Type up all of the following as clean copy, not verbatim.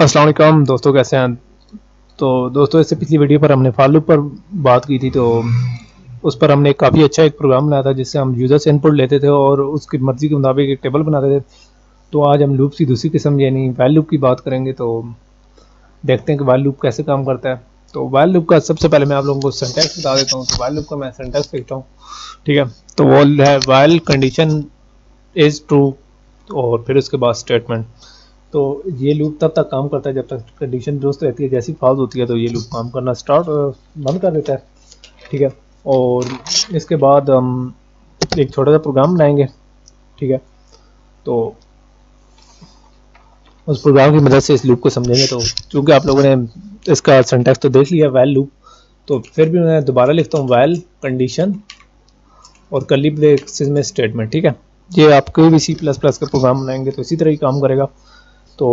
अस्सलाम वालेकुम दोस्तों, कैसे हैं? तो दोस्तों, इससे पिछली वीडियो पर हमने फॉर लूप पर बात की थी। तो उस पर हमने काफ़ी अच्छा एक प्रोग्राम बनाया था जिससे हम यूज़र से इनपुट लेते थे और उसकी मर्ज़ी के मुताबिक एक टेबल बनाते थे। तो आज हम लूप की दूसरी किस्म यानी व्हाइल लूप की बात करेंगे। तो देखते हैं कि व्हाइल लूप कैसे काम करता है। तो व्हाइल लूप का सबसे पहले मैं आप लोगों को सिंटैक्स बता देता हूँ। तो व्हाइल लूप का मैं सिंटैक्स लिखता हूँ, ठीक है। तो वो है व्हाइल कंडीशन इज़ ट्रू और फिर उसके बाद स्टेटमेंट। तो ये लूप तब तक काम करता है जब तक कंडीशन दुरुस्त रहती है। जैसी फॉल्स होती है तो ये लूप काम करना बंद कर देता है, ठीक है। और इसके बाद हम एक छोटा सा प्रोग्राम बनाएंगे, ठीक है। तो उस प्रोग्राम की मदद से इस लूप को समझेंगे। तो चूँकि आप लोगों ने इसका सिंटैक्स तो देख लिया व्हाइल लूप, तो फिर भी मैं दोबारा लिखता हूँ व्हाइल कंडीशन और कर्ली ब्रेसेस में स्टेटमेंट, ठीक है। ये आप कोई भी C++ का प्रोग्राम बनाएंगे तो इसी तरह ही काम करेगा। तो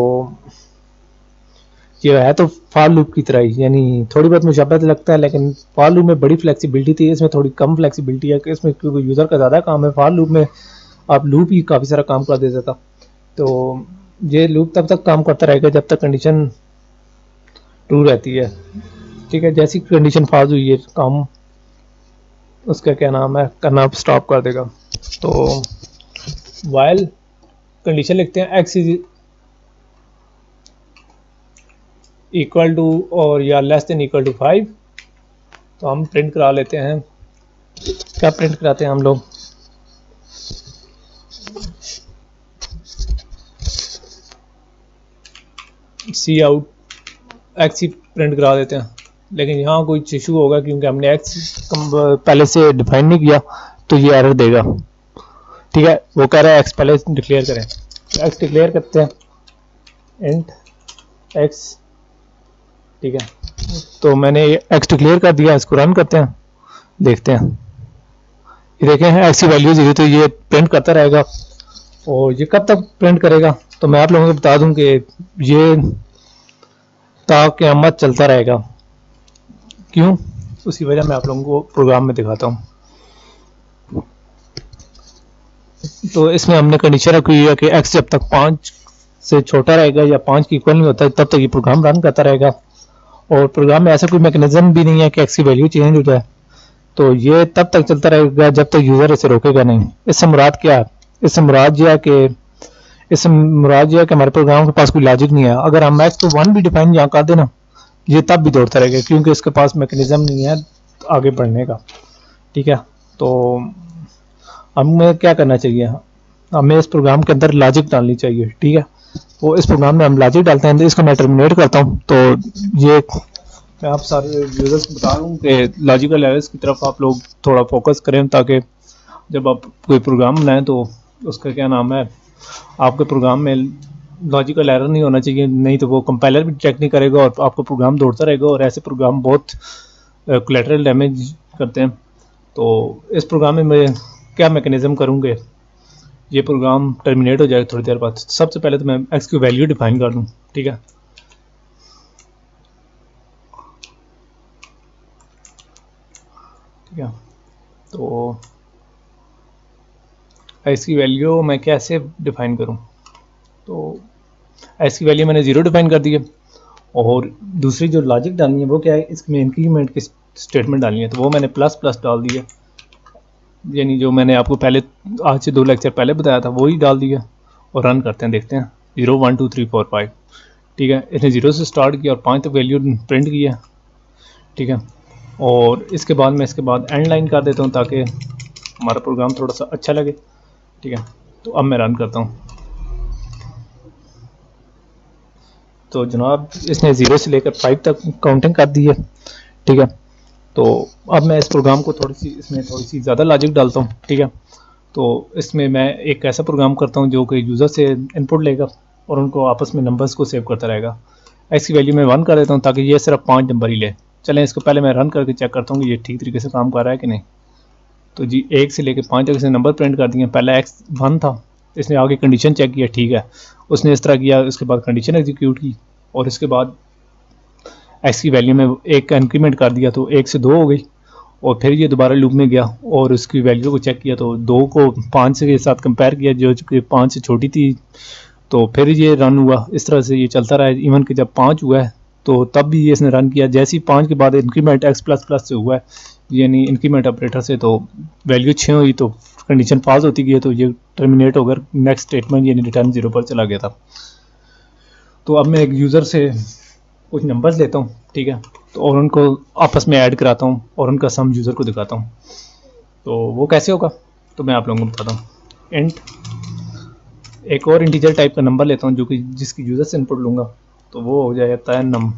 ये है तो फॉर लूप की तरह ही, यानी थोड़ी बहुत मुशाबहत लगता है, लेकिन फॉर लूप में बड़ी फ्लेक्सिबिलिटी थी, इसमें थोड़ी कम फ्लेक्सिबिलिटी है कि इसमें क्योंकि यूज़र का ज़्यादा काम है। फॉर लूप में आप लूप ही काफ़ी सारा काम कर देता था। तो ये लूप तब तक काम करता रहेगा जब तक कंडीशन ट्रू रहती है, ठीक है। जैसी कंडीशन फॉल्स हुई है काम उसका क्या नाम है करना स्टॉप कर देगा। तो व्हाइल कंडीशन लिखते हैं x इज इक्वल टू और या लेस देन इक्वल टू 5। तो हम प्रिंट करा लेते हैं। क्या प्रिंट कराते हैं हम लोग? सी आउट एक्स ही प्रिंट करा देते हैं। लेकिन यहाँ कोई इशू होगा क्योंकि हमने एक्स पहले से डिफाइन नहीं किया, तो ये एरर देगा, ठीक है। वो कह रहा है एक्स पहले डिक्लेयर करें, तो एक्स डिक्लेयर करते हैं इंट एक्स, ठीक है। तो मैंने एक्स डिक्लेयर कर दिया, इसको रन करते हैं, देखते हैं। ये देखें एक्स की वैल्यू 0, तो ये प्रिंट करता रहेगा। और ये कब तक प्रिंट करेगा? तो मैं आप लोगों को बता दूं कि ये क़यामत चलता रहेगा। क्यों? उसी वजह मैं आप लोगों को प्रोग्राम में दिखाता हूँ। तो इसमें हमने कंडीशन रखी हुई है कि एक्स जब तक 5 से छोटा रहेगा या 5 की इक्वल नहीं होता तब तक ये प्रोग्राम रन करता रहेगा। और प्रोग्राम में ऐसा कोई मैकेनिज्म भी नहीं है कि एक्स की वैल्यू चेंज हो जाए। तो ये तब तक चलता रहेगा जब तक यूज़र इसे रोकेगा नहीं। इससे मुराद क्या है? इससे मुराद यह है कि हमारे प्रोग्राम के पास कोई लॉजिक नहीं है। अगर हम एक्स तो 1 भी डिफाइन यहाँ कर देना, ये तब भी दौड़ता रहेगा क्योंकि इसके पास मैकेनिज्म नहीं है आगे बढ़ने का, ठीक है। तो हमें क्या करना चाहिए? हमें इस प्रोग्राम के अंदर लॉजिक डालनी चाहिए, ठीक है। तो इस प्रोग्राम में हम लॉजिक डालते हैं, तो इसको मैं टर्मिनेट करता हूँ। तो ये मैं आप सारे यूजर्स को बता रहा हूँ कि लॉजिकल एरर्स की तरफ आप लोग थोड़ा फोकस करें, ताकि जब आप कोई प्रोग्राम बनाएं तो उसका क्या नाम है, आपके प्रोग्राम में लॉजिकल एरर नहीं होना चाहिए। नहीं तो वो कंपाइलर भी चेक नहीं करेगा और आपका प्रोग्राम दौड़ता रहेगा, और ऐसे प्रोग्राम बहुत कोलैटरल डैमेज करते हैं। तो इस प्रोग्राम में मैं क्या मैकेनिज्म करूँगे, ये प्रोग्राम टर्मिनेट हो जाएगा थोड़ी देर बाद। सबसे पहले तो मैं एक्स की वैल्यू डिफाइन कर दूँ, ठीक है। ठीक है, तो एक्स की वैल्यू मैं कैसे डिफाइन करूँ? तो एक्स की वैल्यू मैंने 0 डिफाइन कर दी है, और दूसरी जो लॉजिक डालनी है वो क्या है, इसमें इंक्रीमेंट की स्टेटमेंट डालनी है। तो वो मैंने प्लस प्लस डाल दिया, यानी जो मैंने आपको पहले आज से 2 लेक्चर पहले बताया था वही डाल दिया। और रन करते हैं, देखते हैं 0 1 2 3 4 5, ठीक है। इसने 0 से स्टार्ट किया और 5 तक वैल्यू प्रिंट किया, ठीक है। और इसके बाद मैं इसके बाद एंड लाइन कर देता हूँ ताकि हमारा प्रोग्राम थोड़ा सा अच्छा लगे, ठीक है। तो अब मैं रन करता हूँ। तो जनाब इसने 0 से लेकर 5 तक काउंटिंग कर दी है, ठीक है। तो अब मैं इस प्रोग्राम को इसमें थोड़ी सी ज़्यादा लॉजिक डालता हूँ, ठीक है। तो इसमें मैं एक ऐसा प्रोग्राम करता हूँ जो कि यूज़र से इनपुट लेगा और उनको आपस में नंबर्स को सेव करता रहेगा। एक्स की वैल्यू मैं 1 कर देता हूँ ताकि ये सिर्फ 5 नंबर ही ले। चलें इसको पहले मैं रन करके चेक करता हूँ कि ये ठीक तरीके से काम कर रहा है कि नहीं। तो जी 1 से लेकर 5 तक इसने नंबर प्रिंट कर दिए। पहले एक्स 1 था, इसने आगे कंडीशन चेक किया, ठीक है। उसने इस तरह किया, उसके बाद कंडीशन एग्जीक्यूट की और इसके बाद एक्स की वैल्यू में 1 का इंक्रीमेंट कर दिया, तो 1 से 2 हो गई। और फिर ये दोबारा लूप में गया और उसकी वैल्यू को चेक किया, तो 2 को 5 के साथ कंपेयर किया जो कि 5 से छोटी थी तो फिर ये रन हुआ, इस तरह से ये चलता रहा। इवन कि जब 5 हुआ है तो तब भी ये इसने रन किया। जैसे ही 5 के बाद इंक्रीमेंट x प्लस प्लस से हुआ है, यानी इंक्रीमेंट ऑपरेटर से, तो वैल्यू 6 हुई तो कंडीशन पास होती गई, तो ये टर्मिनेट होकर नेक्स्ट स्टेटमेंट यानी रिटर्न 0 पर चला गया था। तो अब मैं एक यूज़र से कुछ नंबर्स लेता हूँ, ठीक है, तो और उनको आपस में ऐड कराता हूँ और उनका सम यूज़र को दिखाता हूँ। तो वो कैसे होगा तो मैं आप लोगों को बताता हूँ। इंट एक और इंटीजर टाइप का नंबर लेता हूँ जो कि जिसकी यूज़र से इनपुट लूँगा, तो वो हो जाता है नम,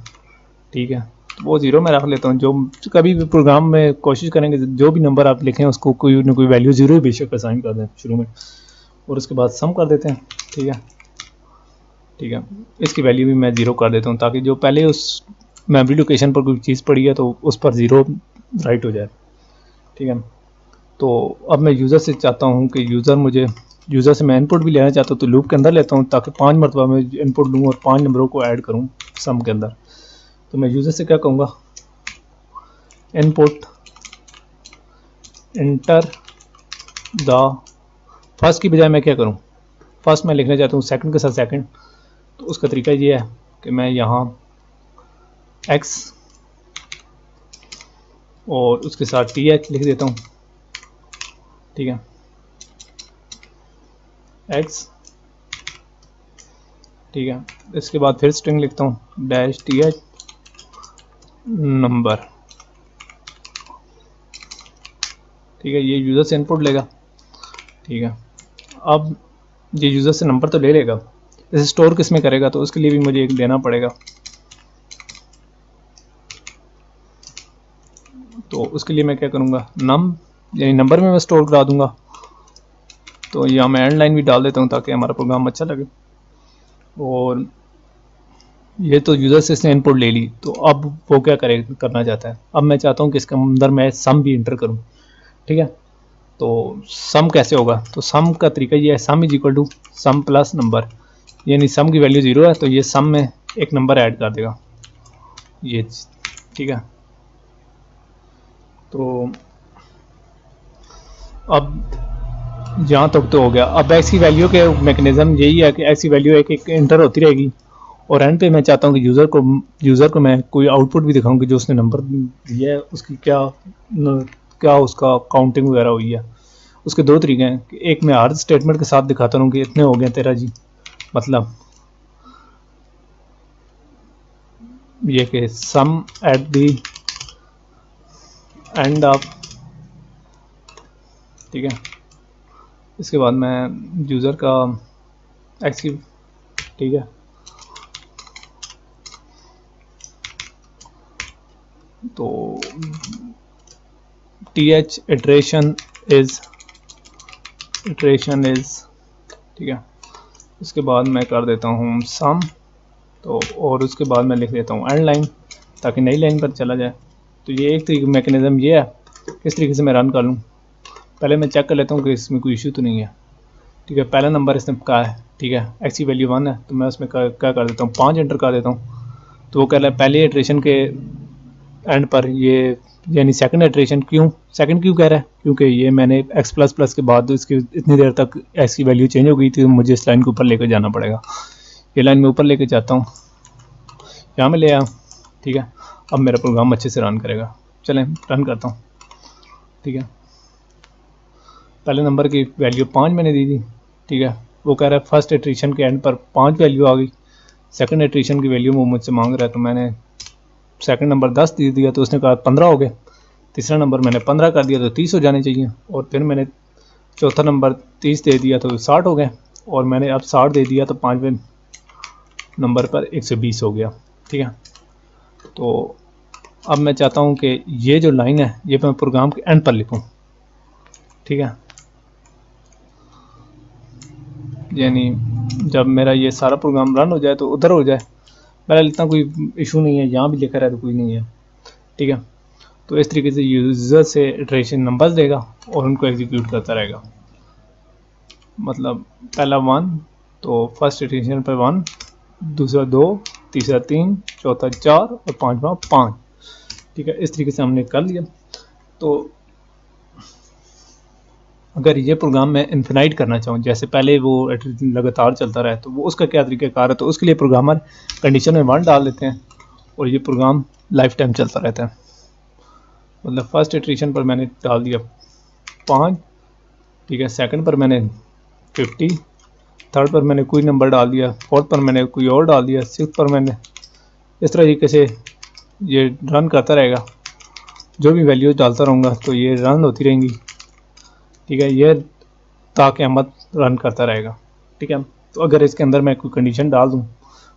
ठीक है। तो वो 0 में रख लेता हूँ। जो कभी भी प्रोग्राम में कोशिश करेंगे जो भी नंबर आप लिखें उसको कोई ना कोई वैल्यू 0 ही बेशक असाइन कर दें शुरू में, और उसके बाद सम कर देते हैं, ठीक है, ठीक है। इसकी वैल्यू भी मैं 0 कर देता हूँ ताकि जो पहले उस मेमोरी लोकेशन पर कोई चीज़ पड़ी है तो उस पर 0 राइट हो जाए, ठीक है। तो अब मैं यूज़र से चाहता हूँ कि यूज़र से मैं इनपुट भी लेना चाहता हूँ, तो लूप के अंदर लेता हूँ ताकि 5 मरतबा मैं इनपुट लूँ और 5 नंबरों को ऐड करूँ सम के अंदर। तो मैं यूज़र से क्या कहूँगा, इनपुट इंटर द फर्स्ट की बजाय मैं क्या करूँ, फर्स्ट मैं लिखना चाहता हूँ सेकंड के साथ सेकंड। तो उसका तरीका ये है कि मैं यहाँ x और उसके साथ th लिख देता हूँ, ठीक है, x, ठीक है। इसके बाद फिर स्ट्रिंग लिखता हूँ डैश th नंबर, ठीक है। ये यूज़र से इनपुट लेगा, ठीक है। अब ये यूज़र से नंबर तो ले लेगा, इसे स्टोर किस में करेगा तो उसके लिए भी मुझे एक देना पड़ेगा। तो उसके लिए मैं क्या करूँगा, नम यानी नंबर में मैं स्टोर करा दूंगा। तो यहाँ मैं एंड लाइन भी डाल देता हूँ ताकि हमारा प्रोग्राम अच्छा लगे। और ये तो यूज़र से इसने इनपुट ले ली, तो अब वो क्या करना चाहता है, अब मैं चाहता हूँ कि इसके अंदर मैं सम भी इंटर करूँ, ठीक है। तो सम कैसे होगा, तो सम का तरीका ये है, sum is equal to sum plus number, यानी सम की वैल्यू 0 है तो ये सम में एक नंबर ऐड कर देगा ये, ठीक है। तो अब यहाँ तक तो हो गया। अब एक्स की वैल्यू के मैकेनिज्म यही है कि एक्स की वैल्यू एक एक इंटर होती रहेगी और एंड पे मैं चाहता हूँ कि यूज़र को मैं कोई आउटपुट भी दिखाऊँ कि जो उसने नंबर दिया है उसकी क्या उसका काउंटिंग वगैरह हुई है। उसके 2 तरीके हैं, एक मैं हर स्टेटमेंट के साथ दिखाता हूँ कि इतने हो गए तेरा जी, मतलब ये कि सम एट दी एंड ऑफ, ठीक है। इसके बाद मैं यूज़र का एक्स की, ठीक है, तो th इटरेशन इज, ठीक है। उसके बाद मैं कर देता हूँ सम, तो और उसके बाद मैं लिख देता हूँ एंड लाइन ताकि नई लाइन पर चला जाए। तो ये एक तरीके मैकेनिज्म ये है, किस तरीके से मैं रन कर लूँ। पहले मैं चेक कर लेता हूँ कि इसमें कोई इशू तो नहीं है, ठीक है। पहला नंबर इसने कहा है, ठीक है, एक्स की वैल्यू 1 है, तो मैं उसमें क्या कर देता हूँ 5 एंटर कर देता हूँ। तो वो कह रहा है पहले इटरेशन के एंड पर ये यानी सेकंड इटरेशन, सेकंड क्यों कह रहा है, क्योंकि ये मैंने x प्लस प्लस के बाद इसकी इतनी देर तक x की वैल्यू चेंज हो गई थी, तो मुझे इस लाइन के ऊपर लेकर जाना पड़ेगा। ये लाइन में ऊपर लेकर जाता हूँ, यहाँ में ले आया, ठीक है। अब मेरा प्रोग्राम अच्छे से रन करेगा। चलें रन करता हूँ, ठीक है। पहले नंबर की वैल्यू 5 मैंने दी थी, ठीक है। वो कह रहा है फर्स्ट इटरेशन के एंड पर 5 वैल्यू आ गई, सेकंड इटरेशन की वैल्यू वो मुझसे मांग रहा है, तो मैंने सेकंड नंबर 10 दे दिया तो उसने कहा 15 हो गए। तीसरा नंबर मैंने 15 कर दिया तो 30 हो जाने चाहिए, और फिर मैंने चौथा नंबर 30 दे दिया तो 60 हो गए, और मैंने अब 60 दे दिया तो 5वें नंबर पर 120 हो गया, ठीक है। तो अब मैं चाहता हूँ कि ये जो लाइन है ये मैं प्रोग्राम के एंड पर लिखूँ, ठीक है। यानी जब मेरा ये सारा प्रोग्राम रन हो जाए तो उधर हो जाए। मेरा इतना कोई इशू नहीं है, यहाँ भी लिखा रहा तो कोई नहीं है, ठीक है। तो इस तरीके से यूज़र से इटरेशन नंबर्स देगा और उनको एग्जीक्यूट करता रहेगा। मतलब पहला 1 तो फर्स्ट इटरेशन पर 1, दूसरा 2, तीसरा 3, चौथा 4 और 5वां 5, ठीक है। इस तरीके से हमने कर लिया। तो अगर ये प्रोग्राम मैं इन्फिनाइट करना चाहूँ, जैसे पहले वो लगातार चलता रहे, तो वो उसका क्या तरीक़ाकार है, तो उसके लिए प्रोग्रामर कंडीशन में 1 डाल देते हैं और ये प्रोग्राम लाइफ टाइम चलता रहता है। मतलब फर्स्ट इटरेशन पर मैंने डाल दिया 5, ठीक है, सेकंड पर मैंने 50, थर्ड पर मैंने कोई नंबर डाल दिया, फोर्थ पर मैंने कोई और डाल दिया, सिक्स पर मैंने, इस तरीके से ये रन करता रहेगा। जो भी वैल्यूज डालता रहूँगा तो ये रन होती रहेंगी, ठीक है, ये ताक़यामत रन करता रहेगा, ठीक है। तो अगर इसके अंदर मैं कोई कंडीशन डाल दूँ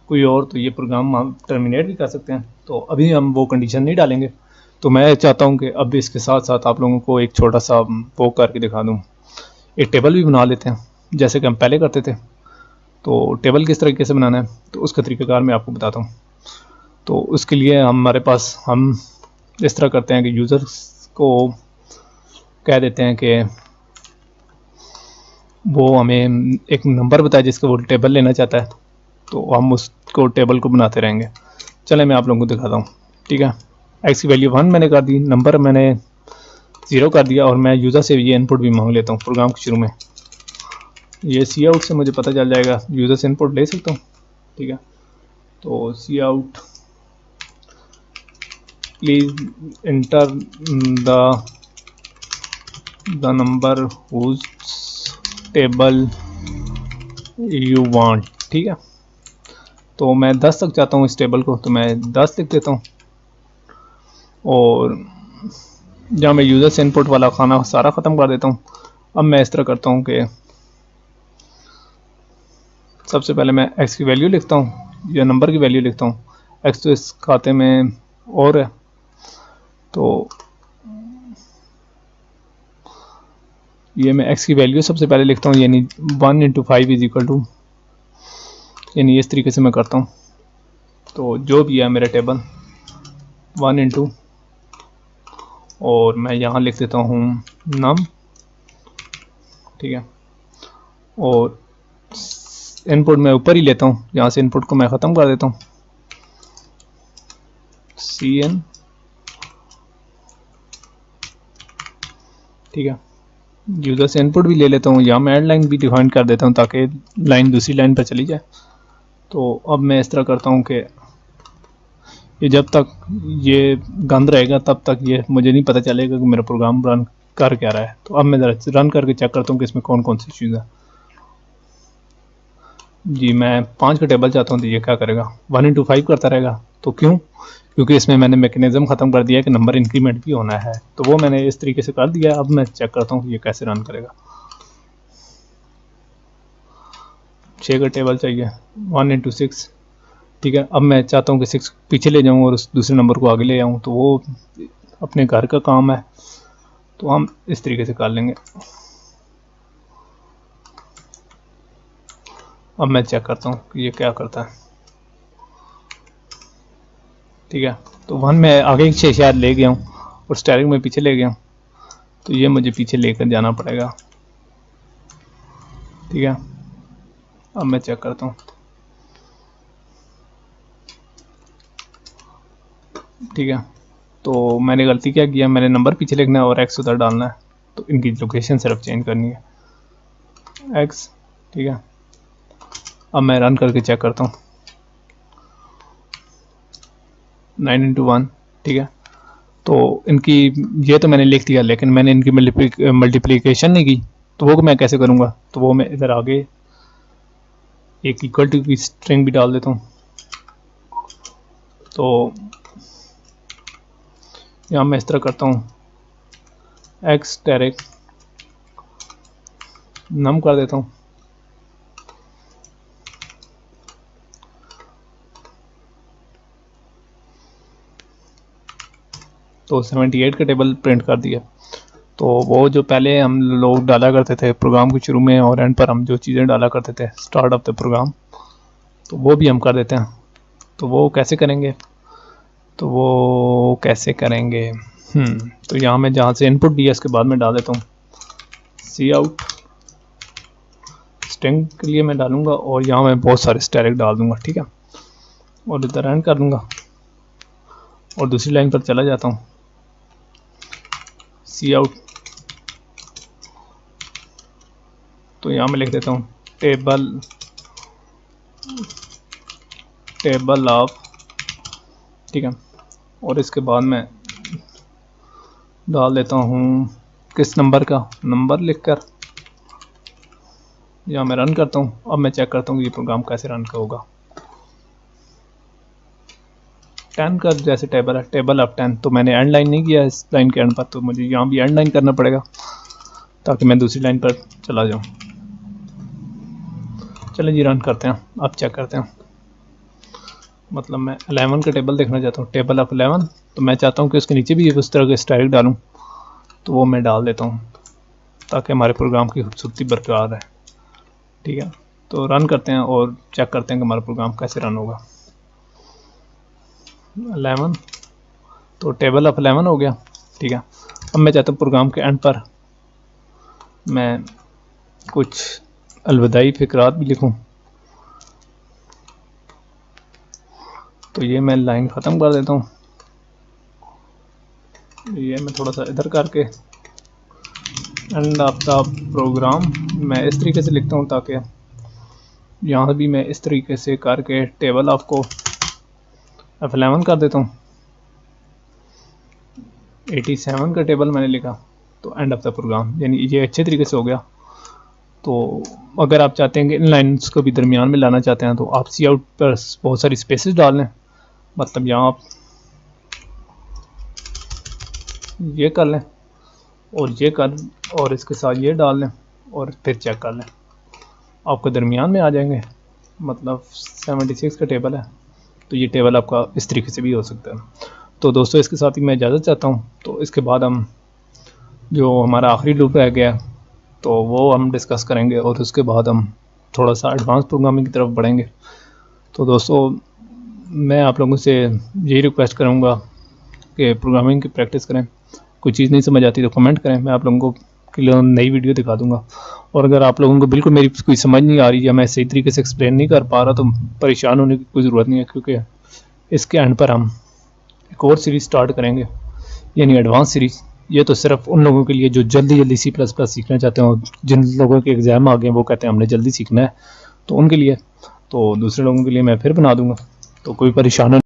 कोई और, तो ये प्रोग्राम हम टर्मिनेट भी कर सकते हैं। तो अभी हम वो कंडीशन नहीं डालेंगे। तो मैं चाहता हूँ कि अब इसके साथ साथ आप लोगों को एक छोटा सा वो करके दिखा दूँ। एक टेबल भी बना लेते हैं जैसे कि हम पहले करते थे। तो टेबल किस तरीके से बनाना है, तो उसका तरीक़ाकार मैं आपको बताता हूँ। तो उसके लिए हमारे पास हम इस तरह करते हैं कि यूज़र्स को कह देते हैं कि वो हमें एक नंबर बताए जिसका वो टेबल लेना चाहता है, तो हम उसको टेबल को बनाते रहेंगे। चले मैं आप लोगों को दिखाता हूँ, ठीक है। एक्स की वैल्यू 1 मैंने कर दी, नंबर मैंने 0 कर दिया, और मैं यूज़र से ये इनपुट भी मांग लेता हूँ प्रोग्राम के शुरू में। ये सी आउट से मुझे पता चल जाएगा, यूज़र से इनपुट ले सकता हूँ, ठीक है। तो see out please enter the number whose table you want, ठीक है। तो मैं 10 तक चाहता हूँ इस टेबल को, तो मैं 10 लिख देता हूँ। और जहाँ मैं यूज़र से इनपुट वाला खाना सारा ख़त्म कर देता हूँ। अब मैं इस तरह करता हूँ कि सबसे पहले मैं एक्स की वैल्यू लिखता हूँ या नंबर की वैल्यू लिखता हूँ। एक्स तो इस खाते में और है, तो ये मैं एक्स की वैल्यू सबसे पहले लिखता हूँ, यानी 1 × 5 इज इक्वल टू, यानी इस तरीके से मैं करता हूँ। तो जो भी है मेरा टेबल 1 × और मैं यहाँ लिख देता हूँ नम, ठीक है। और इनपुट मैं ऊपर ही लेता हूँ, यहाँ से इनपुट को मैं ख़त्म कर देता हूँ, cn, ठीक है। यूज़र से इनपुट भी ले लेता हूँ, या मैं एड लाइन भी डिफाइन कर देता हूँ ताकि लाइन दूसरी लाइन पर चली जाए। तो अब मैं इस तरह करता हूँ कि ये जब तक ये गंद रहेगा तब तक ये मुझे नहीं पता चलेगा कि मेरा प्रोग्राम रन कर क्या रहा है। तो अब मैं ज़रा रन करके चेक करता हूँ कि इसमें कौन कौन सी चीज़ है। जी मैं 5 का टेबल चाहता हूँ, तो ये क्या करेगा 1 × 5 करता रहेगा। तो क्यों? क्योंकि इसमें मैंने मैकेनिज़्म ख़त्म कर दिया है कि नंबर इंक्रीमेंट भी होना है, तो वो मैंने इस तरीके से कर दिया। अब मैं चेक करता हूँ कि ये कैसे रन करेगा। 6 का टेबल चाहिए 1 × 6, ठीक है। अब मैं चाहता हूँ कि 6 पीछे ले जाऊँ और उस दूसरे नंबर को आगे ले जाऊँ, तो वो अपने घर का काम है, तो हम इस तरीके से कर लेंगे। अब मैं चेक करता हूँ कि ये क्या करता है, ठीक है। तो 1 में आगे एक 6 शायद ले गया हूँ और स्टेरिंग में पीछे ले गया हूँ, तो ये मुझे पीछे लेकर जाना पड़ेगा, ठीक है। अब मैं चेक करता हूँ, ठीक है। तो मैंने गलती क्या किया, मैंने नंबर पीछे लिखना है और एक्स उधर डालना है, तो इनकी लोकेशन सिर्फ चेंज करनी है एक्स, ठीक है। अब मैं रन करके चेक करता हूँ 9 × 1, ठीक है। तो इनकी ये तो मैंने लिख दिया, लेकिन मैंने इनकी मल्टीप्लिकेशन नहीं की, तो वो मैं कैसे करूँगा। तो वो मैं इधर आगे एक इक्वल टू की स्ट्रिंग भी डाल देता हूँ। तो यहाँ मैं इस तरह करता हूँ एक्स डायरेक्ट नम कर देता हूँ, तो 78 का टेबल प्रिंट कर दिया। तो वो जो पहले हम लोग डाला करते थे प्रोग्राम के शुरू में और एंड पर हम जो चीज़ें डाला करते थे स्टार्ट ऑफ द प्रोग्राम, तो वो भी हम कर देते हैं। तो वो कैसे करेंगे, तो वो कैसे करेंगे, तो यहाँ मैं जहाँ से इनपुट दिया इसके बाद में डाल देता हूँ सी आउट, स्ट्रिंग के लिए मैं डालूँगा, और यहाँ मैं बहुत सारे स्टैटिक डाल दूँगा, ठीक है। और इधर एंड कर दूँगा और दूसरी लाइन पर चला जाता हूँ सी आउट तो यहाँ मैं लिख देता हूँ टेबल ऑफ, ठीक है। और इसके बाद मैं डाल देता हूँ किस नंबर का, नंबर लिखकर या मैं रन करता हूँ। अब मैं चेक करता हूँ कि ये प्रोग्राम कैसे रन होगा। 10 का जैसे टेबल है, टेबल ऑफ 10, तो मैंने एंड लाइन नहीं किया इस लाइन के एंड पर, तो मुझे यहाँ भी एंड लाइन करना पड़ेगा ताकि मैं दूसरी लाइन पर चला जाऊँ। चलिए जी रन करते हैं, अब चेक करते हैं। मतलब मैं 11 का टेबल देखना चाहता हूँ, टेबल ऑफ 11, तो मैं चाहता हूँ कि उसके नीचे भी उस तरह के स्टाइल डालूँ, तो वो मैं डाल देता हूँ ताकि हमारे प्रोग्राम की खूबसूरती बरकरार रहे, ठीक है। तो रन करते हैं और चेक करते हैं कि हमारा प्रोग्राम कैसे रन होगा। 11, तो टेबल ऑफ 11 हो गया, ठीक है। अब मैं चाहता हूँ प्रोग्राम के एंड पर मैं कुछ अलविदाई फिक्रात भी लिखूं, तो ये मैं लाइन ख़त्म कर देता हूँ। ये मैं थोड़ा सा इधर करके एंड ऑफ द प्रोग्राम मैं इस तरीके से लिखता हूँ ताकि यहाँ भी मैं इस तरीके से करके टेबल ऑफ को F11 कर देता हूँ। 87 का टेबल मैंने लिखा, तो एंड ऑफ द प्रोग्राम, यानी ये अच्छे तरीके से हो गया। तो अगर आप चाहते हैं कि इन लाइन्स को भी दरमियान में लाना चाहते हैं तो आप सी आउट पर बहुत सारी स्पेसेस डाल लें, मतलब यहाँ आप ये कर लें और ये कर और इसके साथ ये डाल लें और फिर चेक कर लें, आपको दरमियान में आ जाएंगे। मतलब 76 का टेबल है, तो ये टेबल आपका इस तरीके से भी हो सकता है। तो दोस्तों इसके साथ ही मैं इजाज़त चाहता हूँ। तो इसके बाद हम जो हमारा आखिरी लूप रह गया तो वो हम डिस्कस करेंगे और उसके बाद हम थोड़ा सा एडवांस प्रोग्रामिंग की तरफ बढ़ेंगे। तो दोस्तों मैं आप लोगों से यही रिक्वेस्ट करूँगा कि प्रोग्रामिंग की प्रैक्टिस करें। कोई चीज़ नहीं समझ आती तो कमेंट करें, मैं आप लोगों के लिए नई वीडियो दिखा दूँगा। और अगर आप लोगों को बिल्कुल मेरी कोई समझ नहीं आ रही या मैं सही तरीके से एक्सप्लेन नहीं कर पा रहा तो परेशान होने की कोई ज़रूरत नहीं है, क्योंकि इसके एंड पर हम एक और सीरीज़ स्टार्ट करेंगे, यानी एडवांस सीरीज़। ये तो सिर्फ उन लोगों के लिए जो जल्दी C++ सीखना चाहते हैं, जिन लोगों के एग्ज़ाम आ गए वो कहते हैं हमने जल्दी सीखना है, तो उनके लिए। तो दूसरे लोगों के लिए मैं फिर बना दूंगा, तो कोई परेशानी